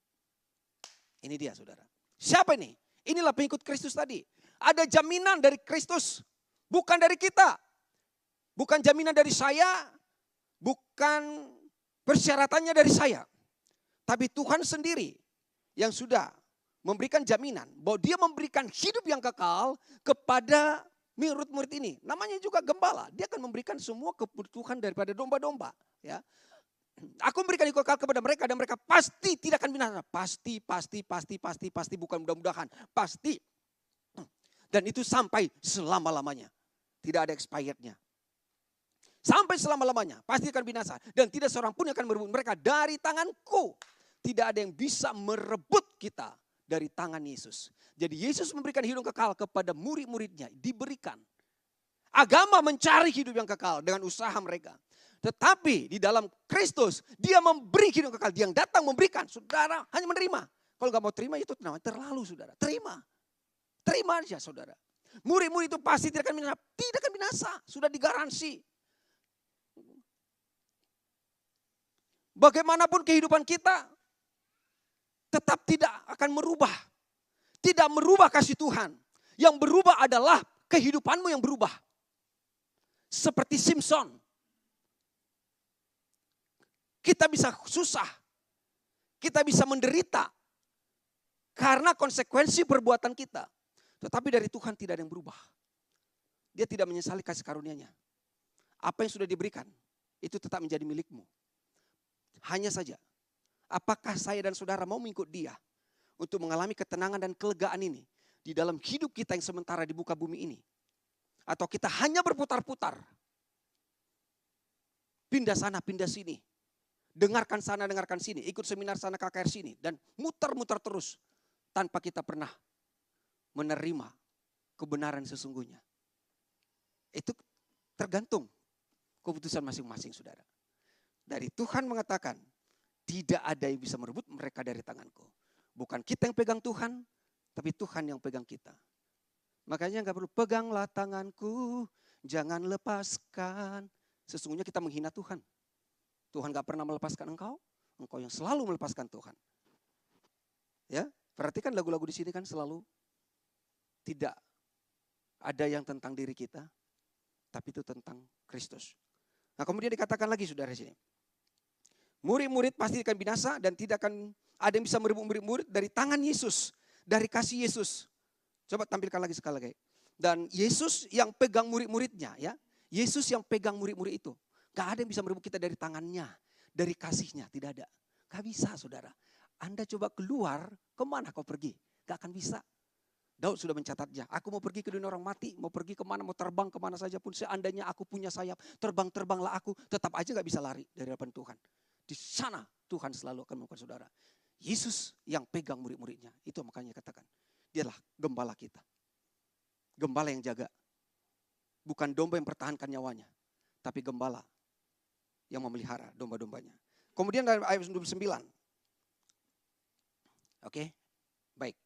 Ini dia saudara. Siapa ini? Inilah pengikut Kristus tadi. Ada jaminan dari Kristus. Bukan dari kita. Bukan jaminan dari saya. Bukan persyaratannya dari saya. Tapi Tuhan sendiri yang sudah memberikan jaminan bahwa dia memberikan hidup yang kekal kepada murid-murid ini. Namanya juga gembala. Dia akan memberikan semua kebutuhan daripada domba-domba. Ya. Aku memberikan hidup kekal kepada mereka dan mereka pasti tidak akan binasa. Pasti. Bukan mudah-mudahan. Pasti. Dan itu sampai selama-lamanya. Tidak ada expirednya. Sampai selama-lamanya. Pasti akan binasa. Dan tidak seorang pun yang akan merebut mereka dari tanganku. Tidak ada yang bisa merebut kita dari tangan Yesus. Jadi Yesus memberikan hidup kekal kepada murid-muridnya. Diberikan. Agama mencari hidup yang kekal dengan usaha mereka. Tetapi di dalam Kristus dia memberi hidup kekal. Dia yang datang memberikan. Saudara hanya menerima. Kalau gak mau terima itu terlalu saudara. Terima. Terima aja saudara. Murid-murid itu pasti tidak akan binasa. Tidak akan binasa. Sudah digaransi. Bagaimanapun kehidupan kita. Tetap tidak akan merubah. Tidak merubah kasih Tuhan. Yang berubah adalah kehidupanmu yang berubah. Seperti Simpson. Kita bisa susah. Kita bisa menderita. Karena konsekuensi perbuatan kita. Tetapi dari Tuhan tidak ada yang berubah. Dia tidak menyesali kasih karunia-Nya. Apa yang sudah diberikan. Itu tetap menjadi milikmu. Hanya saja. Apakah saya dan saudara mau mengikut dia untuk mengalami ketenangan dan kelegaan ini di dalam hidup kita yang sementara di muka bumi ini? Atau kita hanya berputar-putar, pindah sana, pindah sini, dengarkan sana, dengarkan sini, ikut seminar sana, KKR sini, dan muter-muter terus tanpa kita pernah menerima kebenaran sesungguhnya? Itu tergantung keputusan masing-masing saudara. Dari Tuhan mengatakan, tidak ada yang bisa merebut mereka dari tanganku. Bukan kita yang pegang Tuhan, tapi Tuhan yang pegang kita. Makanya gak perlu peganglah tanganku, jangan lepaskan. Sesungguhnya kita menghina Tuhan. Tuhan gak pernah melepaskan engkau, engkau yang selalu melepaskan Tuhan. Ya, perhatikan lagu-lagu di sini kan selalu tidak ada yang tentang diri kita, tapi itu tentang Kristus. Nah kemudian dikatakan lagi saudara sini. Murid-murid pasti akan binasa dan tidak akan ada yang bisa merebut murid-murid dari tangan Yesus. Dari kasih Yesus. Coba tampilkan lagi sekali lagi. Dan Yesus yang pegang murid-muridnya ya. Yesus yang pegang murid-murid itu. Gak ada yang bisa merebut kita dari tangannya. Dari kasihnya, tidak ada. Gak bisa saudara. Anda coba keluar, kemana kau pergi? Gak akan bisa. Daud sudah mencatatnya. Aku mau pergi ke dunia orang mati, mau pergi kemana, mau terbang kemana saja pun. Seandainya aku punya sayap, terbang-terbanglah aku. Tetap aja gak bisa lari dari hadapan Tuhan. Di sana Tuhan selalu akan menemukan saudara. Yesus yang pegang murid-muridnya. Itu makanya katakan. Dialah gembala kita. Gembala yang jaga. Bukan domba yang pertahankan nyawanya. Tapi gembala yang memelihara domba-dombanya. Kemudian dalam ayat 29. Oke, baik.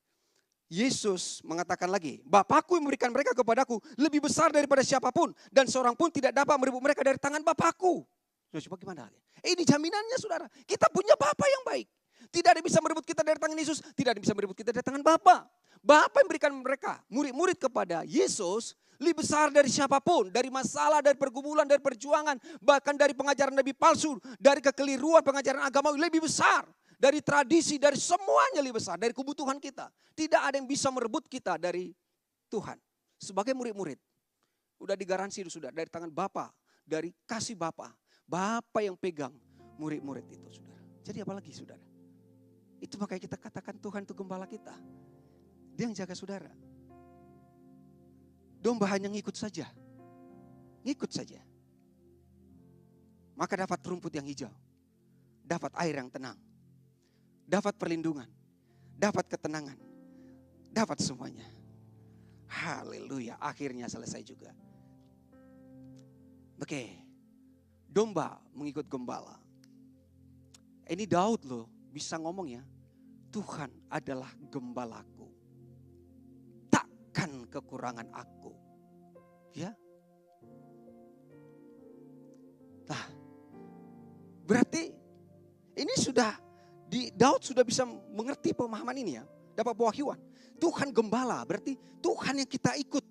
Yesus mengatakan lagi, Bapakku yang memberikan mereka kepadaku lebih besar daripada siapapun. Dan seorang pun tidak dapat merebut mereka dari tangan Bapakku. Coba gimana? Ini jaminannya saudara. Kita punya Bapa yang baik. Tidak ada yang bisa merebut kita dari tangan Yesus. Tidak ada yang bisa merebut kita dari tangan Bapa. Bapa yang memberikan mereka, murid-murid kepada Yesus, lebih besar dari siapapun. Dari masalah, dari pergumulan, dari perjuangan. Bahkan dari pengajaran nabi palsu. Dari kekeliruan pengajaran agama lebih besar. Dari tradisi, dari semuanya lebih besar. Dari kebutuhan kita. Tidak ada yang bisa merebut kita dari Tuhan. Sebagai murid-murid. Udah digaransi sudah dari tangan Bapa. Dari kasih Bapa. Bapa yang pegang murid-murid itu saudara. Jadi apalagi saudara? Itu makanya kita katakan Tuhan itu gembala kita. Dia yang jaga saudara. Domba hanya ngikut saja. Ngikut saja. Maka dapat rumput yang hijau. Dapat air yang tenang. Dapat perlindungan, dapat ketenangan, dapat semuanya. Haleluya, akhirnya selesai juga. Oke, domba mengikut gembala. Ini Daud loh, bisa ngomong ya. Tuhan adalah gembalaku. Takkan kekurangan aku. Ya. Nah, berarti ini sudah Daud sudah bisa mengerti pemahaman ini ya. Dapat pewahyuan. Tuhan gembala berarti Tuhan yang kita ikut.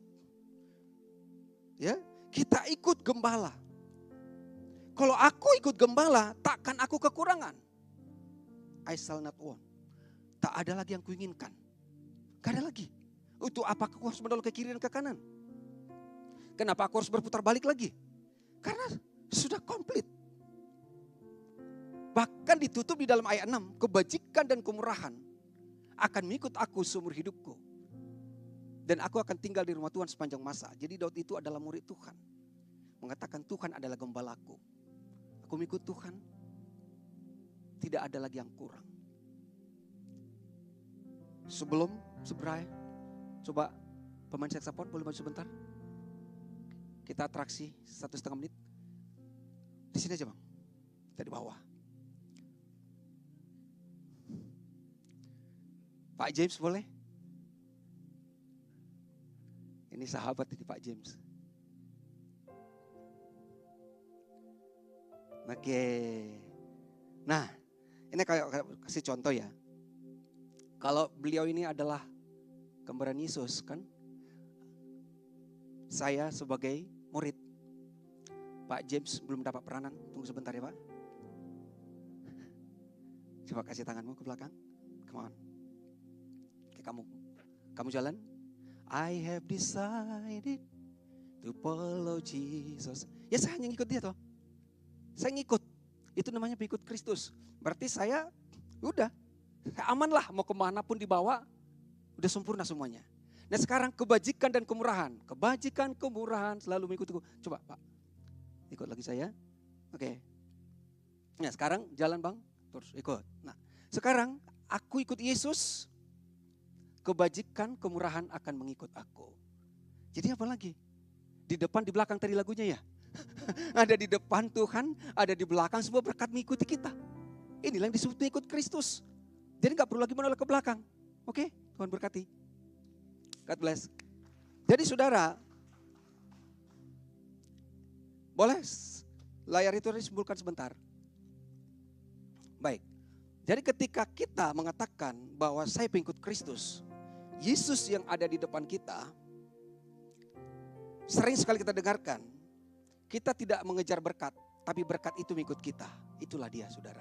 Ya, kita ikut gembala. Kalau aku ikut gembala, takkan aku kekurangan. I shall not want. Tak ada lagi yang kuinginkan. Gak ada lagi. Untuk apa aku harus menolak ke kiri dan ke kanan? Kenapa aku harus berputar balik lagi? Karena sudah komplit. Bahkan ditutup di dalam ayat 6. Kebajikan dan kemurahan akan mengikut aku seumur hidupku. Dan aku akan tinggal di rumah Tuhan sepanjang masa. Jadi Daud itu adalah murid Tuhan. Mengatakan Tuhan adalah gembalaku. Aku mengikut Tuhan. Tidak ada lagi yang kurang. Sebelum seberai. Coba pemain saksofon boleh maju sebentar. Kita atraksi 1,5 menit. Di sini aja bang. Kita di bawah. Pak James boleh? Ini sahabat ini Pak James. Oke. Nah, ini kayak kasih contoh ya. Kalau beliau ini adalah gambaran Yesus kan. Saya sebagai murid. Pak James belum dapat peranan. Tunggu sebentar ya Pak. Coba kasih tanganmu ke belakang. Come on. Kamu jalan. I have decided to follow Jesus. Ya saya hanya ngikut dia toh. Saya ngikut. Itu namanya pengikut Kristus. Berarti saya udah aman lah mau kemana pun dibawa. Udah sempurna semuanya. Nah sekarang kebajikan dan kemurahan. Kebajikan, kemurahan selalu mengikutiku. Coba Pak. Ikut lagi saya. Oke. Nah sekarang jalan bang. Terus ikut. Nah sekarang aku ikut Yesus. Kebajikan, kemurahan akan mengikut aku. Jadi apa lagi? Di depan, di belakang tadi lagunya ya. Ada di depan Tuhan, ada di belakang semua berkat mengikuti kita. Inilah yang disebut mengikut Kristus. Jadi gak perlu lagi menolak ke belakang. Oke, Tuhan berkati. God bless. Jadi saudara, boleh layar itu disembulkan sebentar. Baik. Jadi ketika kita mengatakan bahwa saya pengikut Kristus, Yesus yang ada di depan kita, sering sekali kita dengarkan, kita tidak mengejar berkat, tapi berkat itu mengikut kita. Itulah dia saudara.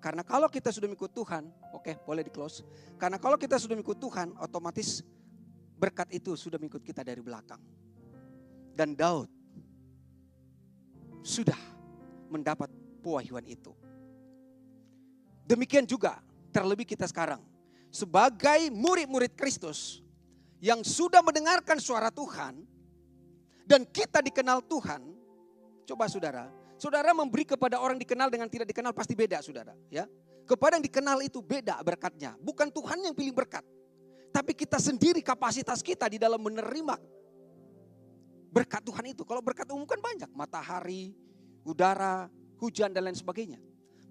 Karena kalau kita sudah mengikut Tuhan, oke boleh di close. Karena kalau kita sudah mengikut Tuhan, otomatis berkat itu sudah mengikut kita dari belakang. Dan Daud sudah mendapat pewahyuan itu. Demikian juga terlebih kita sekarang. Sebagai murid-murid Kristus yang sudah mendengarkan suara Tuhan dan kita dikenal Tuhan, coba saudara memberi kepada orang dikenal dengan tidak dikenal pasti beda saudara, ya. Kepada yang dikenal itu beda berkatnya, bukan Tuhan yang pilih berkat, tapi kita sendiri kapasitas kita di dalam menerima berkat Tuhan itu. Kalau berkat umum kan banyak, matahari, udara, hujan dan lain sebagainya.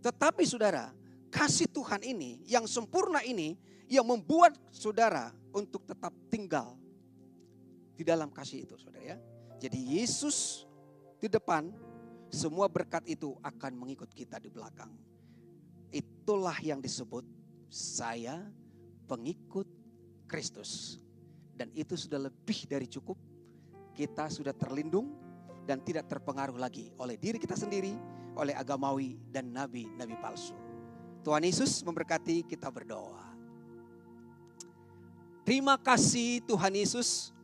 Tetapi saudara, kasih Tuhan ini yang sempurna ini yang membuat saudara untuk tetap tinggal di dalam kasih itu, saudara ya. Jadi Yesus di depan, semua berkat itu akan mengikut kita di belakang. Itulah yang disebut saya pengikut Kristus. Dan itu sudah lebih dari cukup. Kita sudah terlindung dan tidak terpengaruh lagi oleh diri kita sendiri, oleh agamawi dan nabi-nabi palsu. Tuhan Yesus memberkati, kita berdoa. Terima kasih Tuhan Yesus,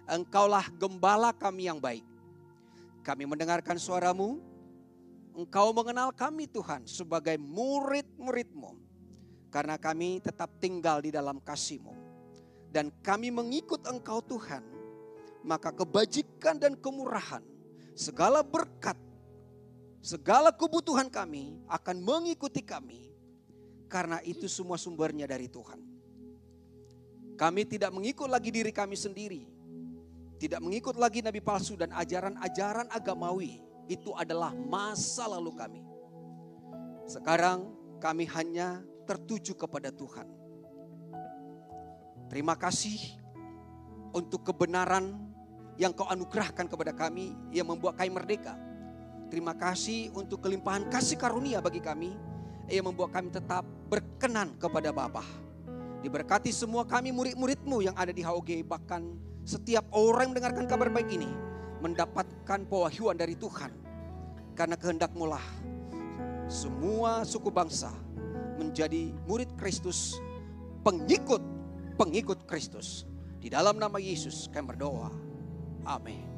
Engkaulah gembala kami yang baik. Kami mendengarkan suara-Mu, Engkau mengenal kami Tuhan sebagai murid-murid-Mu. Karena kami tetap tinggal di dalam kasih-Mu. Dan kami mengikut Engkau Tuhan, maka kebajikan dan kemurahan, segala berkat, segala kebutuhan kami akan mengikuti kami. Karena itu semua sumbernya dari Tuhan. Kami tidak mengikut lagi diri kami sendiri. Tidak mengikut lagi nabi palsu dan ajaran-ajaran agamawi. Itu adalah masa lalu kami. Sekarang kami hanya tertuju kepada Tuhan. Terima kasih untuk kebenaran yang Kau anugerahkan kepada kami yang membuat kami merdeka. Terima kasih untuk kelimpahan kasih karunia bagi kami yang membuat kami tetap berkenan kepada Bapa. Diberkati semua kami murid-murid-Mu yang ada di HOG, bahkan setiap orang yang mendengarkan kabar baik ini mendapatkan pewahyuan dari Tuhan. Karena kehendak-Mu lah semua suku bangsa menjadi murid Kristus, pengikut Kristus. Di dalam nama Yesus kami berdoa. Amin.